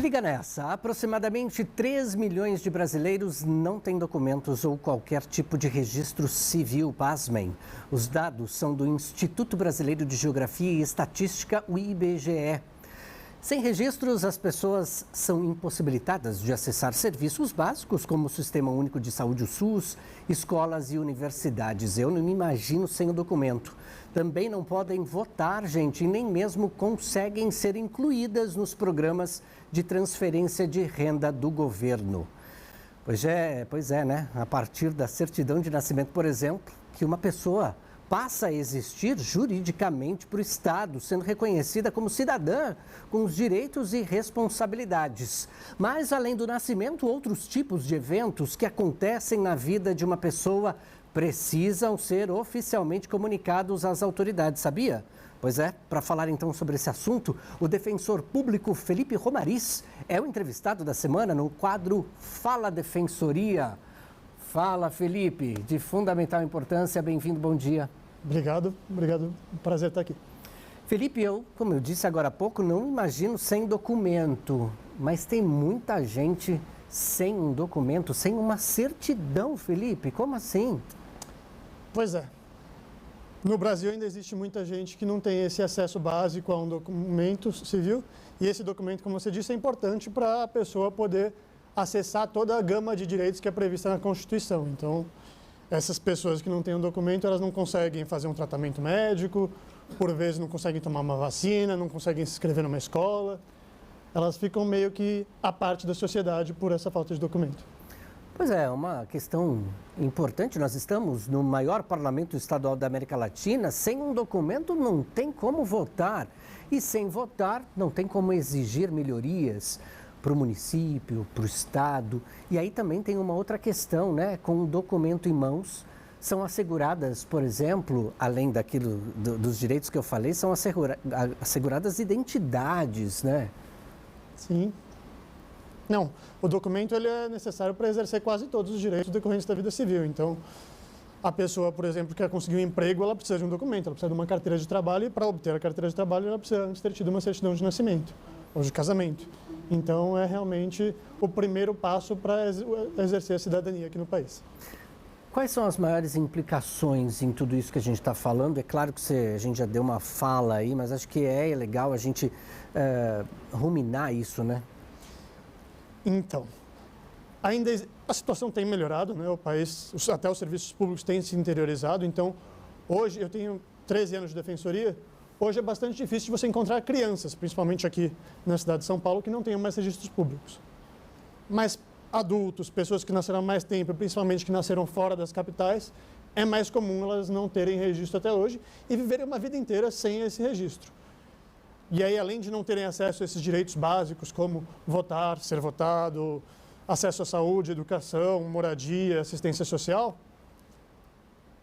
Liga nessa, aproximadamente 3 milhões de brasileiros não têm documentos ou qualquer tipo de registro civil, pasmem. Os dados são do Instituto Brasileiro de Geografia e Estatística, o IBGE. Sem registros, as pessoas são impossibilitadas de acessar serviços básicos como o Sistema Único de Saúde, o SUS, escolas e universidades. Eu não me imagino sem o documento. Também não podem votar, gente, e nem mesmo conseguem ser incluídas nos programas de transferência de renda do governo. Pois é, né? A partir da certidão de nascimento, por exemplo, que uma pessoa passa a existir juridicamente para o Estado, sendo reconhecida como cidadã, com os direitos e responsabilidades. Mas, além do nascimento, outros tipos de eventos que acontecem na vida de uma pessoa precisam ser oficialmente comunicados às autoridades, sabia? Pois é, para falar então sobre esse assunto, o defensor público Felipe Romariz é o entrevistado da semana no quadro Fala Defensoria. Fala, Felipe, de fundamental importância, bem-vindo, bom dia. Obrigado, prazer estar aqui. Felipe, como eu disse agora há pouco, não imagino sem documento, mas tem muita gente sem um documento, sem uma certidão, Felipe, como assim? Pois é, no Brasil ainda existe muita gente que não tem esse acesso básico a um documento civil e esse documento, como você disse, é importante para a pessoa poder acessar toda a gama de direitos que é prevista na Constituição. Então, essas pessoas que não têm um documento, elas não conseguem fazer um tratamento médico, por vezes não conseguem tomar uma vacina, não conseguem se inscrever numa escola. Elas ficam meio que à parte da sociedade por essa falta de documento. Pois é, uma questão importante. Nós estamos no maior parlamento estadual da América Latina. Sem um documento não tem como votar. E sem votar não tem como exigir melhorias para o município, para o estado. E aí também tem uma outra questão, né? Com um documento em mãos, são asseguradas, por exemplo, além dos direitos que eu falei, são asseguradas identidades, né? Sim. Não, o documento ele é necessário para exercer quase todos os direitos decorrentes da vida civil. Então, a pessoa, por exemplo, que quer conseguir um emprego, ela precisa de um documento, ela precisa de uma carteira de trabalho e para obter a carteira de trabalho ela precisa antes ter tido uma certidão de nascimento ou de casamento. Então, é realmente o primeiro passo para exercer a cidadania aqui no país. Quais são as maiores implicações em tudo isso que a gente está falando? É claro que a gente já deu uma fala aí, mas acho que é legal a gente ruminar isso, né? Então, a situação tem melhorado, né? O país, até os serviços públicos têm se interiorizado. Então, hoje, eu tenho 13 anos de defensoria. Hoje é bastante difícil de você encontrar crianças, principalmente aqui na cidade de São Paulo, que não tenham mais registros públicos. Mas adultos, pessoas que nasceram há mais tempo, principalmente que nasceram fora das capitais, é mais comum elas não terem registro até hoje e viverem uma vida inteira sem esse registro. E aí, além de não terem acesso a esses direitos básicos, como votar, ser votado, acesso à saúde, educação, moradia, assistência social,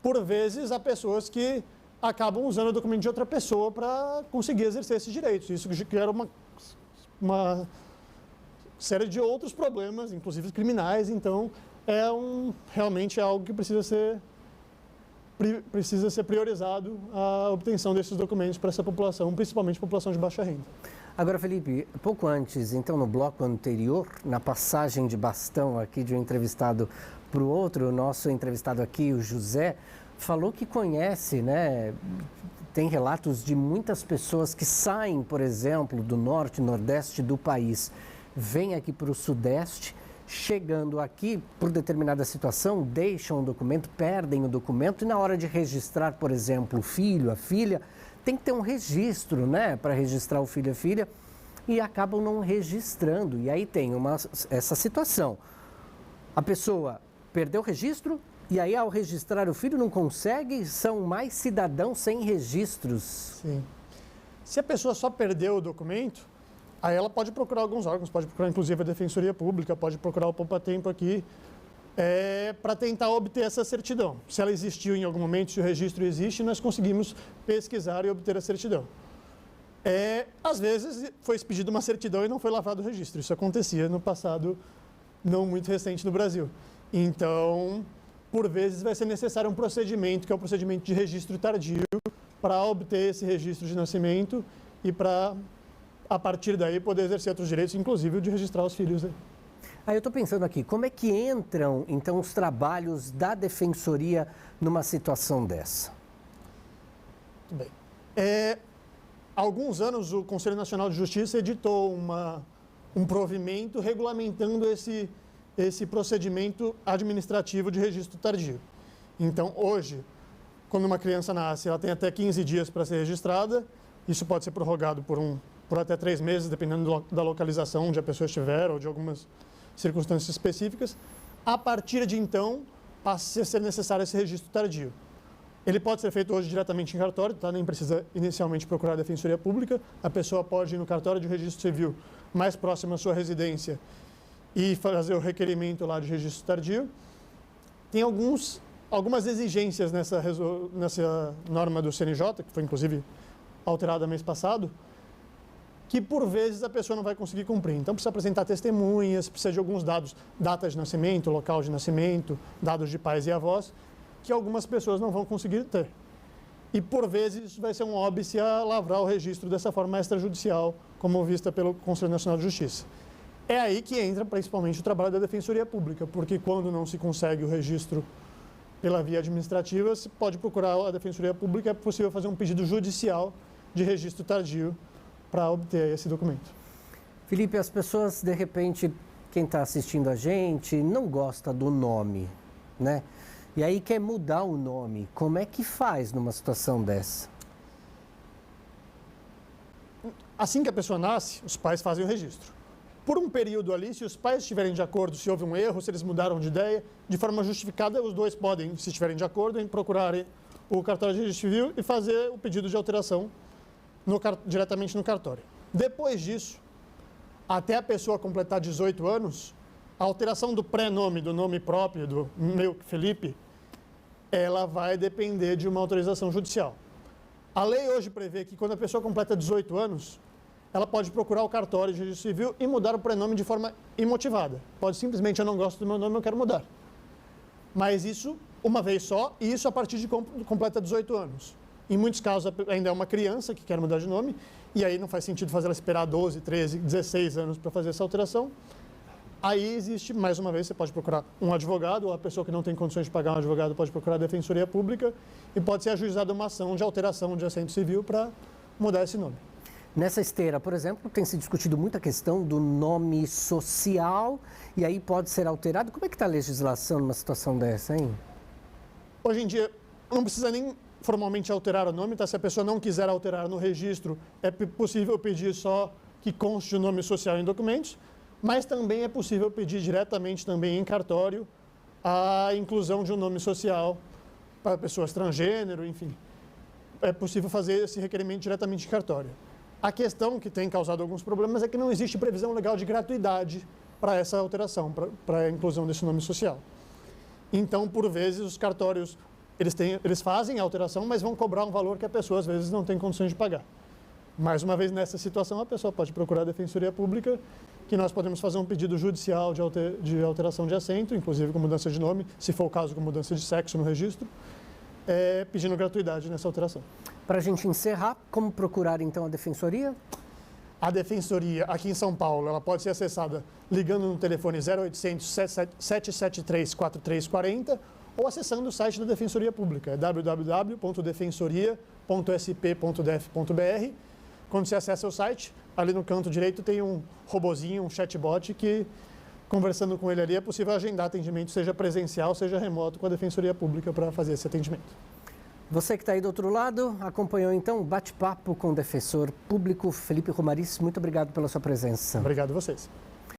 por vezes há pessoas que acabam usando o documento de outra pessoa para conseguir exercer esses direitos. Isso gera uma série de outros problemas, inclusive criminais. Então, realmente é algo que precisa ser priorizado a obtenção desses documentos para essa população, principalmente a população de baixa renda. Agora, Felipe, pouco antes, então no bloco anterior, na passagem de bastão aqui de um entrevistado para o outro, o nosso entrevistado aqui, o José, falou que conhece, né? Tem relatos de muitas pessoas que saem, por exemplo, do norte e nordeste do país, vêm aqui para o sudeste, chegando aqui por determinada situação, deixam o documento, perdem o documento e na hora de registrar, por exemplo, o filho, a filha, tem que ter um registro, né, para registrar o filho e a filha e acabam não registrando. E aí tem essa situação. A pessoa perdeu o registro e aí ao registrar o filho não consegue, são mais cidadãos sem registros. Sim. Se a pessoa só perdeu o documento, aí ela pode procurar alguns órgãos, pode procurar inclusive a Defensoria Pública, pode procurar o Poupa Tempo aqui, para tentar obter essa certidão. Se ela existiu em algum momento, se o registro existe, nós conseguimos pesquisar e obter a certidão. Às vezes foi expedida uma certidão e não foi lavrado o registro. Isso acontecia no passado não muito recente no Brasil. Então, por vezes vai ser necessário um procedimento, que é o procedimento de registro tardio, para obter esse registro de nascimento e para a partir daí, poder exercer outros direitos, inclusive o de registrar os filhos. Aí eu estou pensando aqui, como é que entram, então, os trabalhos da Defensoria numa situação dessa? Muito bem. Há alguns anos, o Conselho Nacional de Justiça editou um provimento regulamentando esse procedimento administrativo de registro tardio. Então, hoje, quando uma criança nasce, ela tem até 15 dias para ser registrada. Isso pode ser prorrogado por até 3 meses, dependendo da localização onde a pessoa estiver ou de algumas circunstâncias específicas. A partir de então, passa a ser necessário esse registro tardio. Ele pode ser feito hoje diretamente em cartório, tá? Nem precisa inicialmente procurar a Defensoria Pública. A pessoa pode ir no cartório de registro civil mais próximo à sua residência e fazer o requerimento lá de registro tardio. Tem algumas exigências nessa norma do CNJ, que foi inclusive alterada mês passado, que por vezes a pessoa não vai conseguir cumprir. Então precisa apresentar testemunhas, precisa de alguns dados, data de nascimento, local de nascimento, dados de pais e avós, que algumas pessoas não vão conseguir ter. E por vezes isso vai ser um óbice a lavrar o registro dessa forma extrajudicial, como vista pelo Conselho Nacional de Justiça. É aí que entra principalmente o trabalho da Defensoria Pública, porque quando não se consegue o registro pela via administrativa, se pode procurar a Defensoria Pública, é possível fazer um pedido judicial de registro tardio para obter esse documento. Felipe, as pessoas, de repente, quem está assistindo a gente, não gosta do nome, né? E aí quer mudar o nome. Como é que faz numa situação dessa? Assim que a pessoa nasce, os pais fazem o registro. Por um período ali, se os pais estiverem de acordo, se houve um erro, se eles mudaram de ideia, de forma justificada, os dois podem, se estiverem de acordo, em procurar o cartório de registro civil e fazer o pedido de alteração diretamente no cartório. Depois disso, até a pessoa completar 18 anos, a alteração do pré-nome, do nome próprio, do meu Felipe, ela vai depender de uma autorização judicial. A lei hoje prevê que quando a pessoa completa 18 anos, ela pode procurar o cartório de registro civil e mudar o prenome de forma imotivada. Pode simplesmente, eu não gosto do meu nome, eu quero mudar. Mas isso uma vez só, e isso a partir de completa 18 anos. Em muitos casos ainda é uma criança que quer mudar de nome, e aí não faz sentido fazer ela esperar 12, 13, 16 anos para fazer essa alteração. Aí existe, mais uma vez, você pode procurar um advogado, ou a pessoa que não tem condições de pagar um advogado pode procurar a Defensoria Pública e pode ser ajuizada uma ação de alteração de assento civil para mudar esse nome. Nessa esteira, por exemplo, tem se discutido muito a questão do nome social e aí pode ser alterado. Como é que está a legislação numa situação dessa, hein? Hoje em dia, não precisa nem formalmente alterar o nome, tá? Se a pessoa não quiser alterar no registro, é possível pedir só que conste o nome social em documentos, mas também é possível pedir diretamente também em cartório a inclusão de um nome social para pessoas transgênero, enfim. É possível fazer esse requerimento diretamente em cartório. A questão que tem causado alguns problemas é que não existe previsão legal de gratuidade para essa alteração, para a inclusão desse nome social. Então, por vezes, os cartórios, eles fazem a alteração, mas vão cobrar um valor que a pessoa, às vezes, não tem condições de pagar. Mais uma vez, nessa situação, a pessoa pode procurar a Defensoria Pública, que nós podemos fazer um pedido judicial de alteração de assento, inclusive com mudança de nome, se for o caso com mudança de sexo no registro, pedindo gratuidade nessa alteração. Para a gente encerrar, como procurar então a Defensoria? A Defensoria, aqui em São Paulo, ela pode ser acessada ligando no telefone 0800 773 4340 ou acessando o site da Defensoria Pública, é www.defensoria.sp.def.br. Quando você acessa o site, ali no canto direito tem um robozinho, um chatbot, que conversando com ele ali é possível agendar atendimento, seja presencial, seja remoto, com a Defensoria Pública para fazer esse atendimento. Você que está aí do outro lado, acompanhou então o bate-papo com o defensor público Felipe Romariz. Muito obrigado pela sua presença. Obrigado a vocês.